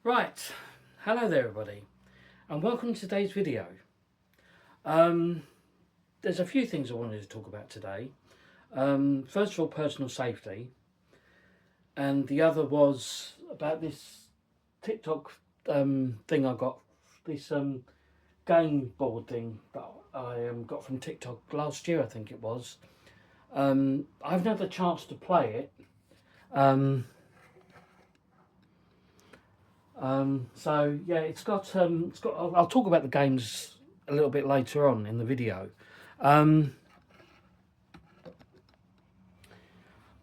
Right, hello there everybody and welcome to today's video. There's a few things I wanted to talk about today. First of all, personal safety, and the other was about this TikTok thing I got, this game board thing that I got from TikTok last year, I think it was. I've never had the chance to play it. So yeah, it's got. I'll talk about the games a little bit later on in the video. Um,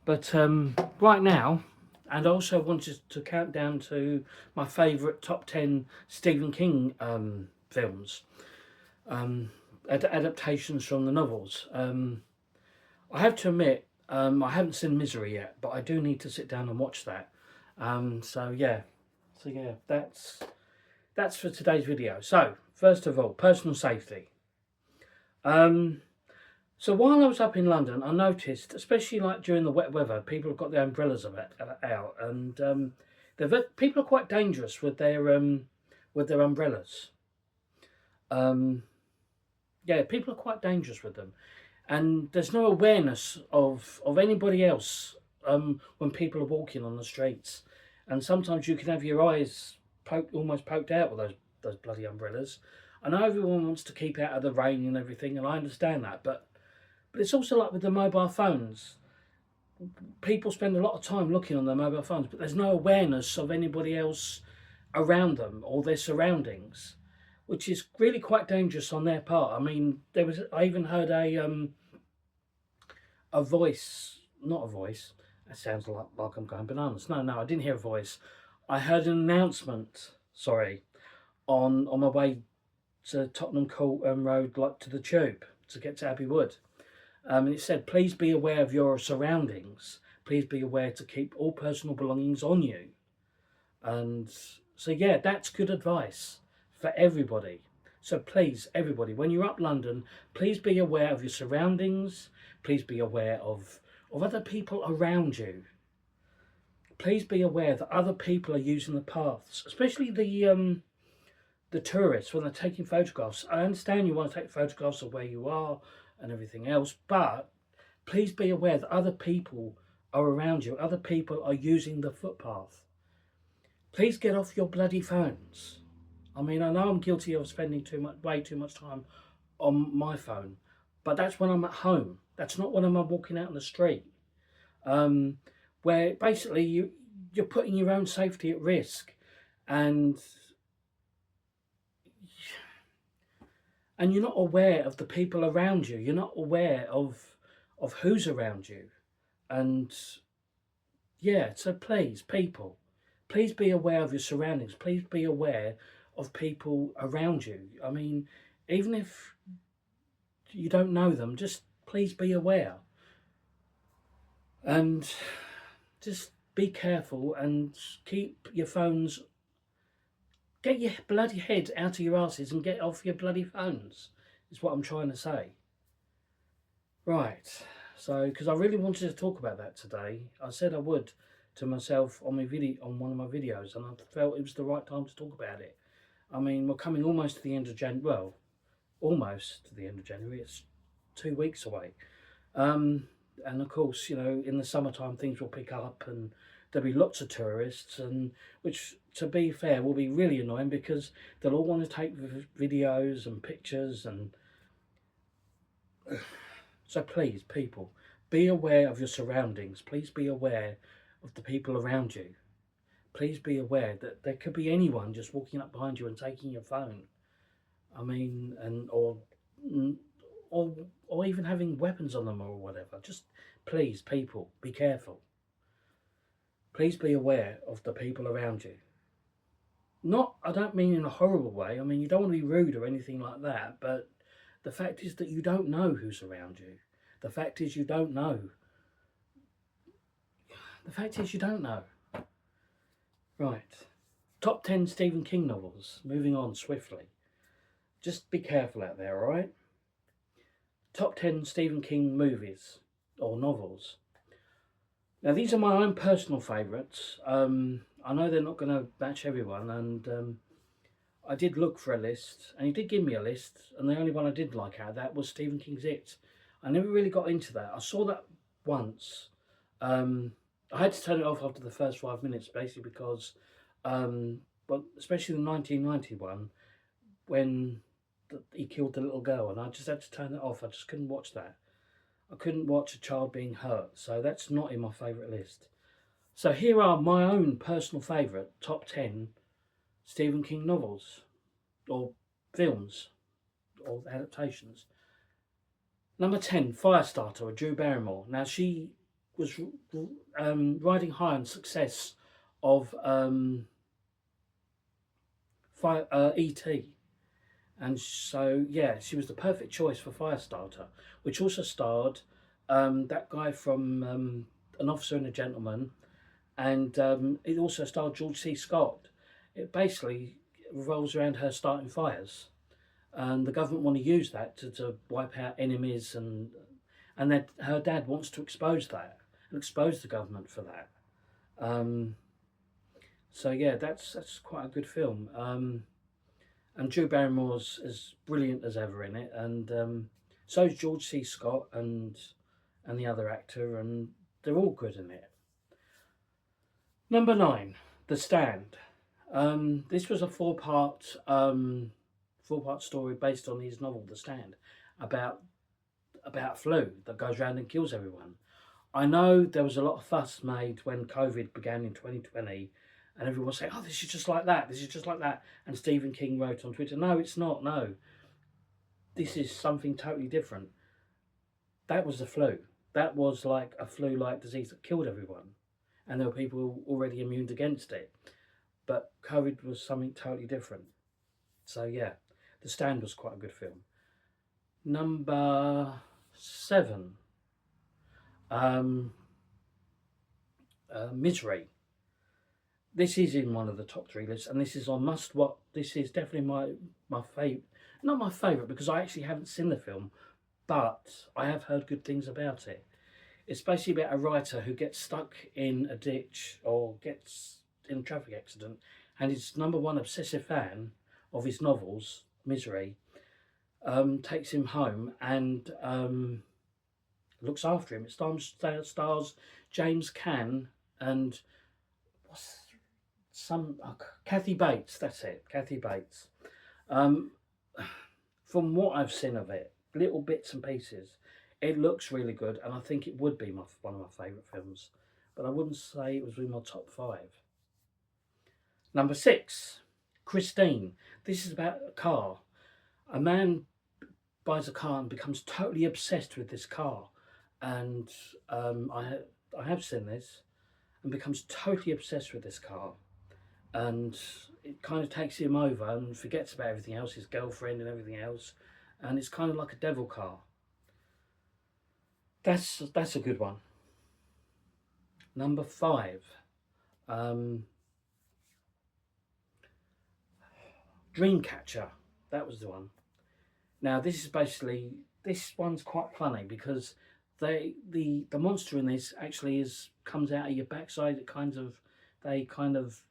but right now, and I also wanted to count down to my favourite top 10 Stephen King films, adaptations from the novels. I have to admit, I haven't seen Misery yet, but I do need to sit down and watch that. So yeah, that's for today's video. So first of all, personal safety. So while I was up in London, I noticed, especially like during the wet weather, people have got their umbrellas out, and people are quite dangerous with their umbrellas. Yeah, people are quite dangerous with them, and there's no awareness of anybody else when people are walking on the streets, and sometimes you can have your eyes almost poked out with those bloody umbrellas. I know everyone wants to keep out of the rain and everything, and I understand that, but it's also like with the mobile phones. People spend a lot of time looking on their mobile phones, but there's no awareness of anybody else around them or their surroundings, which is really quite dangerous on their part. I mean, I even heard a voice, not a voice. That sounds like I'm going bananas. No, I didn't hear a voice. I heard an announcement. Sorry, on my way to Tottenham Court Road, like to the tube to get to Abbey Wood. And it said, please be aware of your surroundings. Please be aware to keep all personal belongings on you. And so, yeah, that's good advice for everybody. So please, everybody, when you're up London, please be aware of your surroundings. Please be aware of other people around you. Please be aware that other people are using the paths, especially the tourists when they're taking photographs. I understand you want to take photographs of where you are and everything else, but please be aware that other people are around you. Other people are using the footpath. Please get off your bloody phones. I mean, I know I'm guilty of spending way too much time on my phone, but that's when I'm at home. That's not when I'm walking out on the street, where basically you're putting your own safety at risk, and you're not aware of the people around you. You're not aware of who's around you. And yeah, so please, people, please be aware of your surroundings. Please be aware of people around you. I mean, even if you don't know them, just please be aware. And just be careful and keep your phones. Get your bloody head out of your asses and get off your bloody phones, is what I'm trying to say. Right, so because I really wanted to talk about that today, I said I would to myself on one of my videos, and I felt it was the right time to talk about it. I mean, we're coming almost to the end of January. Well, almost to the end of January. It's 2 weeks away, and of course, you know, in the summertime things will pick up, and there'll be lots of tourists, and which, to be fair, will be really annoying because they'll all want to take videos and pictures, and so please, people, be aware of your surroundings. Please be aware of the people around you. Please be aware that there could be anyone just walking up behind you and taking your phone. I mean, or even having weapons on them or whatever. Just please, people, be careful. Please be aware of the people around you. I don't mean in a horrible way. I mean, you don't want to be rude or anything like that, but the fact is that you don't know who's around you. The fact is you don't know. The fact is you don't know. Right. Top 10 Stephen King novels. Moving on swiftly. Just be careful out there, alright? Top 10 Stephen King movies or novels. Now, these are my own personal favourites. I know they're not going to match everyone, and I did look for a list, and he did give me a list, and the only one I did like out of that was Stephen King's It. I never really got into that. I saw that once. Um, I had to turn it off after the first 5 minutes, basically because, well, especially the 1991 when he killed the little girl, and I just had to turn it off. I just couldn't watch that. I couldn't watch a child being hurt, so that's not in my favourite list. So here are my own personal favourite top 10 Stephen King novels or films or adaptations. Number 10, Firestarter with Drew Barrymore. Now, she was riding high on success of E.T. And so, yeah, she was the perfect choice for Firestarter, which also starred that guy from An Officer and a Gentleman, and it also starred George C. Scott. It basically revolves around her starting fires, and the government want to use that to wipe out enemies, and that her dad wants to expose that and expose the government for that. So yeah, that's quite a good film. And Drew Barrymore's as brilliant as ever in it, and so is George C. Scott and the other actor, and they're all good in it. Number 9, The Stand. This was a four-part story based on his novel The Stand, about flu that goes around and kills everyone. I know there was a lot of fuss made when COVID began in 2020, and everyone was saying, "Oh, this is just like that. This is just like that." And Stephen King wrote on Twitter, "No, it's not. No, this is something totally different. That was the flu. That was like a flu-like disease that killed everyone, and there were people already immune against it. But COVID was something totally different." So yeah, The Stand was quite a good film. Number 7, Misery. This is in one of the top 3 lists, and this is on must watch. This is definitely my favourite. Not my favourite because I actually haven't seen the film, but I have heard good things about it. It's basically about a writer who gets stuck in a ditch or gets in a traffic accident, and his number one obsessive fan of his novels, Misery, takes him home and looks after him. It stars James Caan and Kathy Bates. That's it, Kathy Bates. From what I've seen of it, little bits and pieces, it looks really good, and I think it would be one of my favourite films, but I wouldn't say it was in my top 5. Number 6, Christine. This is about a car. A man buys a car and becomes totally obsessed with this car, and I have seen this, and becomes totally obsessed with this car, and it kind of takes him over and forgets about everything else, his girlfriend and everything else, and it's kind of like a devil car. That's a good one. Number 5, Dreamcatcher. That was the one. Now this one's quite funny because the monster in this actually comes out of your backside. They kind of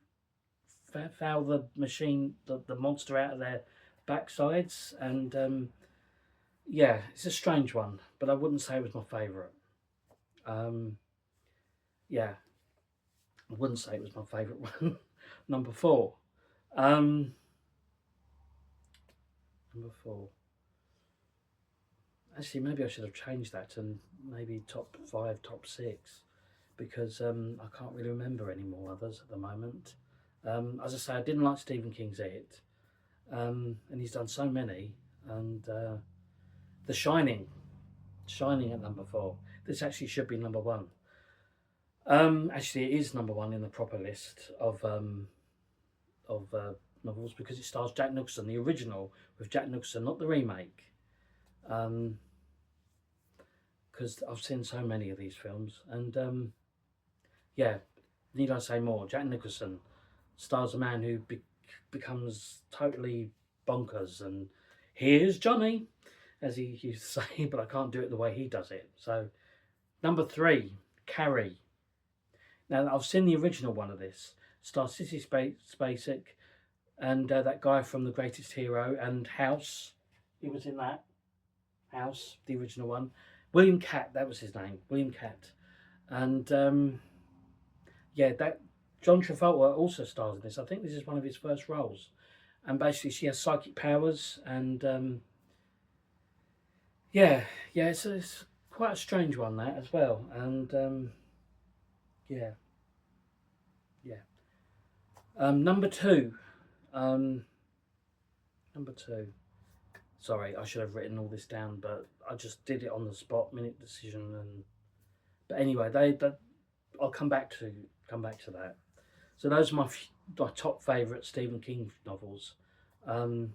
foul the monster out of their backsides, and yeah, it's a strange one, but I wouldn't say it was my favourite. Yeah, I wouldn't say it was my favourite one. Number 4. Number 4. Actually, maybe I should have changed that to maybe top 5, top 6, because I can't really remember any more others at the moment. As I say, I didn't like Stephen King's It, and he's done so many, and The Shining at number 4. This actually should be number 1. Actually, it is number 1 in the proper list of novels because it stars Jack Nicholson, the original with Jack Nicholson, not the remake. Because I've seen so many of these films, and yeah, need I say more? Jack Nicholson stars a man who becomes totally bonkers, and here's Johnny, as he used to say, but I can't do it the way he does it. So, number 3, Carrie. Now, I've seen the original one of this, Star City Spacek, and that guy from The Greatest Hero and House. He was in that. House, the original one. William Catt, that was his name. William Catt. And yeah, that John Travolta also stars in this. I think this is one of his first roles. And basically, she has psychic powers, and yeah, it's quite a strange one that as well. And yeah, yeah. Number two. Number two. Sorry, I should have written all this down, but I just did it on the spot, minute decision. And but anyway, I'll come back to that. So those are my top favourite Stephen King novels. So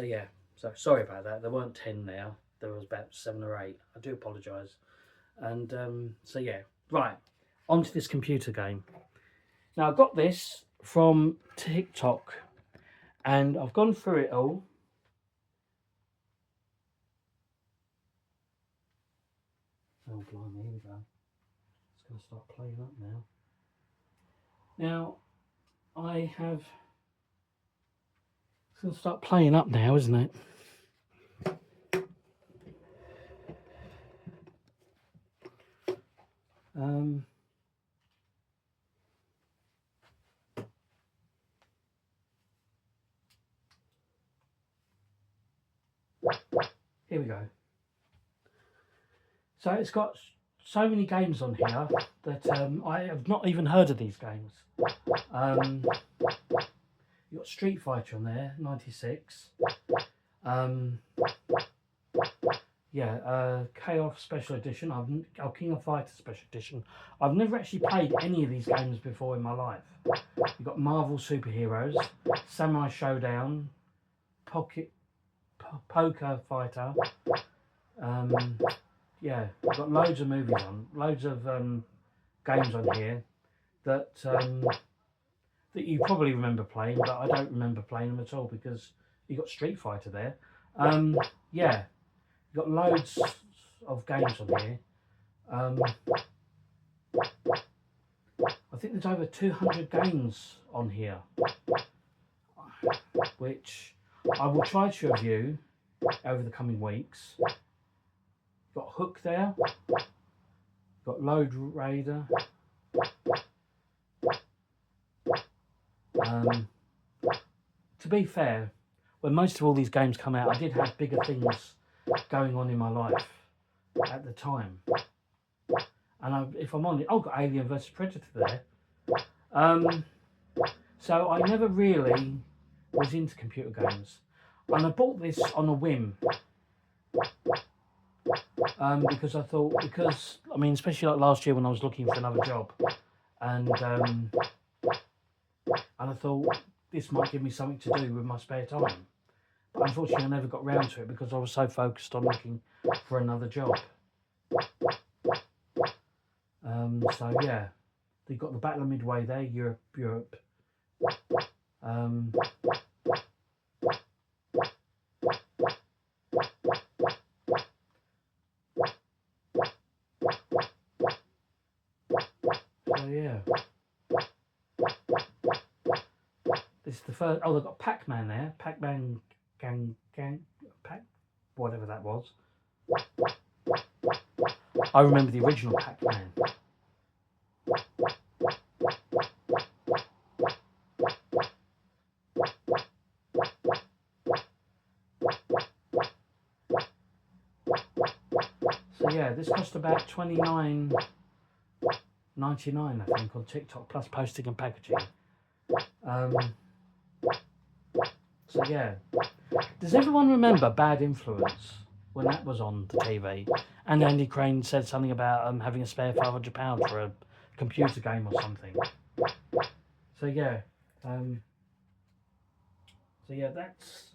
yeah, so sorry about that. There weren't 10 now. There was about 7 or 8. I do apologise. And so yeah, right, onto this computer game. Now I got this from TikTok, and I've gone through it all. Oh blimey, here we go. It's going to start playing up now. Now I have. It's going to start playing up now, isn't it? Here we go. So it's got so many games on here that I have not even heard of these games. You've got Street Fighter on there, 96. Chaos Special Edition. King of Fighters Special Edition. I've never actually played any of these games before in my life. You've got Marvel Superheroes, Samurai Showdown, Poker Fighter. Yeah, we've got loads of movies on, loads of games on here that you probably remember playing, but I don't remember playing them at all because you got Street Fighter there. Yeah, you've got loads of games on here. I think there's over 200 games on here, which I will try to review over the coming weeks. Got Hook there, got Load Raider. To be fair, when most of all these games come out, I did have bigger things going on in my life at the time. And if I'm honest, I've got Alien vs Predator there. So I never really was into computer games. And I bought this on a whim. Because I thought, especially like last year when I was looking for another job, and I thought this might give me something to do with my spare time. But unfortunately, I never got round to it because I was so focused on looking for another job. So yeah, you've got the Battle of Midway there, Europe. So yeah, this is the first. Oh, they've got Pac-Man there. Pac-Man whatever that was. I remember the original Pac-Man. So yeah, this cost about $29.99, I think, on TikTok, plus posting and packaging. So yeah, does everyone remember Bad Influence when that was on the TV? And Andy Crane said something about having a spare £500 for a computer game or something. So yeah, that's.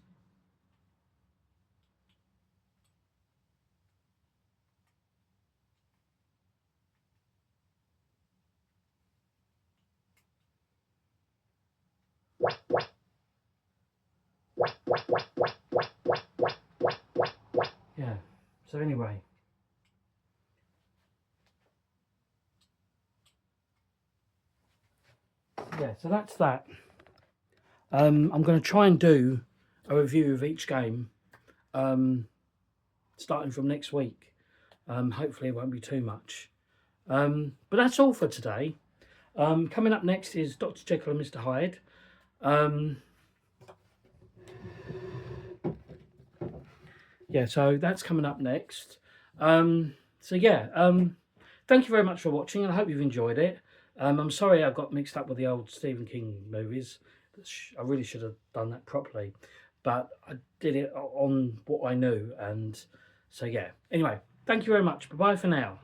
Yeah, so anyway. yeah, so that's that. I'm going to try and do a review of each game, starting from next week. Hopefully it won't be too much. But that's all for today. Coming up next is Dr. Jekyll and Mr. Hyde. Yeah, so that's coming up next. So yeah, thank you very much for watching, and I hope you've enjoyed it. I'm sorry I got mixed up with the old Stephen King movies. I really should have done that properly, but I did it on what I knew, and so yeah. Anyway, thank you very much. Bye-bye for now.